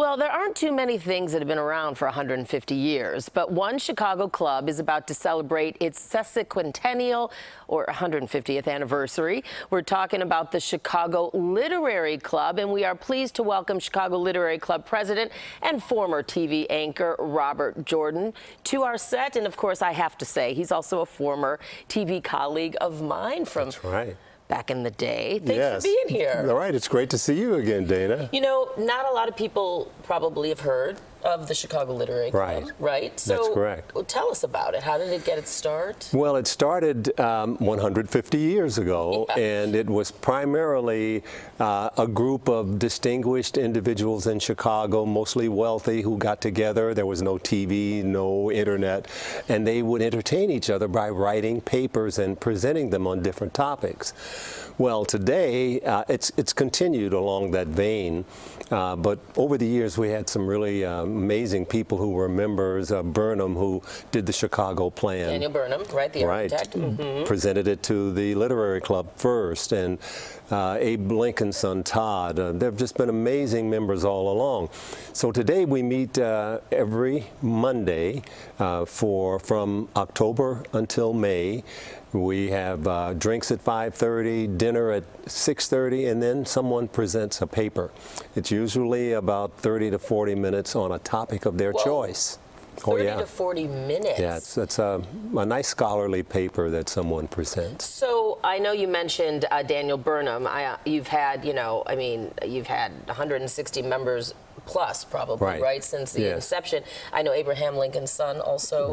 Well, there aren't too many things that have been around for 150 years, but one Chicago club is about to celebrate its sesquicentennial or 150th anniversary. We're talking about the Chicago Literary Club, and we are pleased to welcome Chicago Literary Club president and former TV anchor Robert Jordan to our set. And of course, I have to say, he's also a former TV colleague of mine from That's right. back in the day. Thanks for being here. All right, it's great to see you again, Dana. You know, not a lot of people probably have heard of the Chicago Literary Club, right? So, that's correct. Tell us about it. How did it get its start? Well, it started 150 years ago, and it was primarily a group of distinguished individuals in Chicago, mostly wealthy, who got together. There was no TV, no internet, and they would entertain each other by writing papers and presenting them on different topics. Well, today, it's continued along that vein, but over the years we had some really amazing people who were members. Burnham, who did the Chicago plan. Daniel Burnham, right, the architect. Presented it to the Literary Club first, and Abe Lincoln's son Todd. There have just been amazing members all along. So today we meet every Monday from October until May. We have drinks at 5:30, dinner at 6:30, and then someone presents a paper. It's usually about 30 to 40 minutes on a topic of their choice. 30 to 40 minutes. Yeah, it's a nice scholarly paper that someone presents. So I know you mentioned Daniel Burnham. You've had, you've had 160 members plus probably, right, since the inception. I know Abraham Lincoln's son also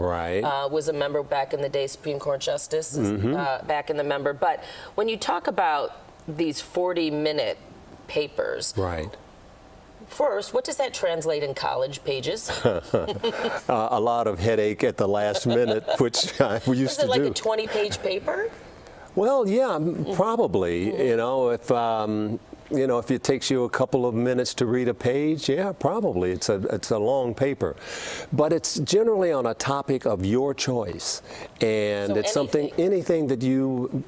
was a member back in the day, Supreme Court Justice, back in the member. But when you talk about these 40-minute papers, first, what does that translate in college pages? A lot of headache at the last minute, which we used to do. Was it like a 20-page paper? Well, yeah, probably. If it takes you a couple of minutes to read a page, yeah, probably. It's a long paper. But it's generally on a topic of your choice. And so it's anything that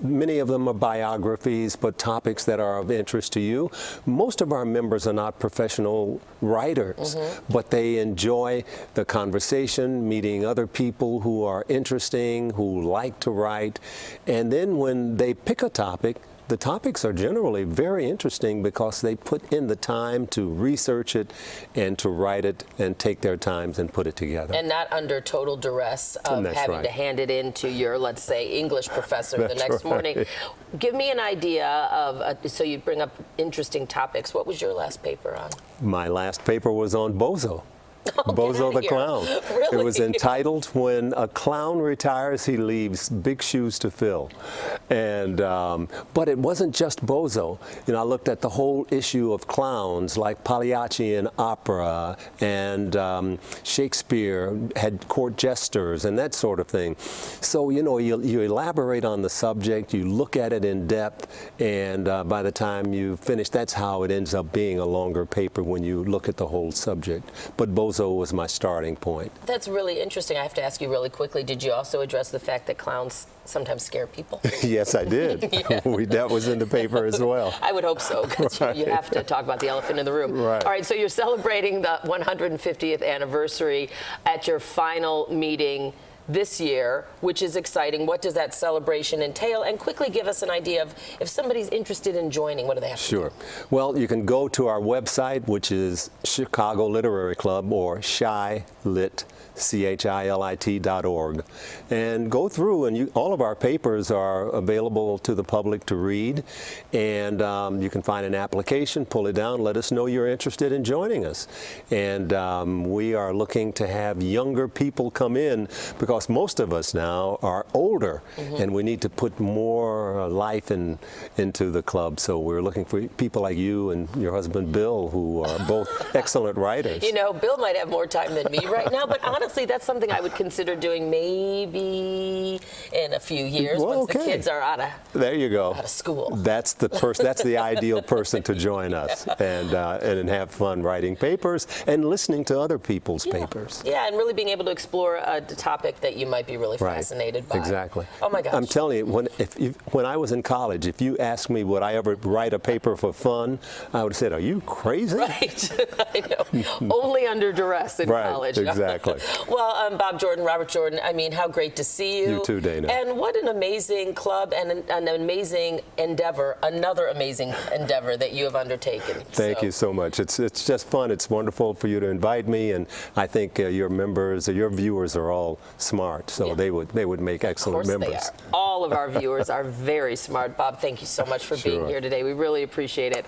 many of them are biographies, but topics that are of interest to you. Most of our members are not professional writers, but they enjoy the conversation, meeting other people who are interesting, who like to write. And then when they pick a topic, the topics are generally very interesting because they put in the time to research it and to write it and take their times and put it together. And not under total duress of having to hand it in to your, let's say, English professor the next morning. Give me an idea of, so you bring up interesting topics. What was your last paper on? My last paper was on Bozo. Bozo the Clown. Really? It was entitled "When a Clown Retires, He Leaves Big Shoes to Fill." And but it wasn't just Bozo. I looked at the whole issue of clowns, like Pagliacci in opera, and Shakespeare had court jesters and that sort of thing. So you elaborate on the subject, you look at it in depth, and by the time you finish, that's how it ends up being a longer paper when you look at the whole subject. But Bozo was my starting point. That's really interesting. I have to ask you really quickly, did you also address the fact that clowns sometimes scare people? Yes, I did. That was in the paper as well. I would hope so, because you have to talk about the elephant in the room. All right, so you're celebrating the 150th anniversary at your final meeting this year, which is exciting. What does that celebration entail? And quickly give us an idea of if somebody's interested in joining, what do they have to do? Well, you can go to our website, which is Chicago Literary Club, or ChiLit, CHILIT.org, and go through, and all of our papers are available to the public to read, and you can find an application, pull it down, let us know you're interested in joining us. And we are looking to have younger people come in, because most of us now are older, and we need to put more life into the club. So we're looking for people like you and your husband Bill, who are both excellent writers. Bill might have more time than me right now, but honestly, that's something I would consider doing maybe in a few years, once the kids are out of school. That's the ideal person to join us and have fun writing papers and listening to other people's papers. Yeah, and really being able to explore a topic that that you might be really fascinated by. Exactly. Oh my gosh. I'm telling you, when I was in college, if you asked me would I ever write a paper for fun, I would have said, "Are you crazy?" Right. I know. Only under duress in college. Exactly. Well, Bob Jordan, Robert Jordan, I mean, how great to see you. You too, Dana. And what an amazing club and an amazing endeavor, another amazing endeavor that you have undertaken. Thank you so much. It's just fun. It's wonderful for you to invite me, and I think your members, your viewers are all smart, so they would make excellent members. They are. All of our viewers are very smart. Bob, thank you so much for being here today. We really appreciate it.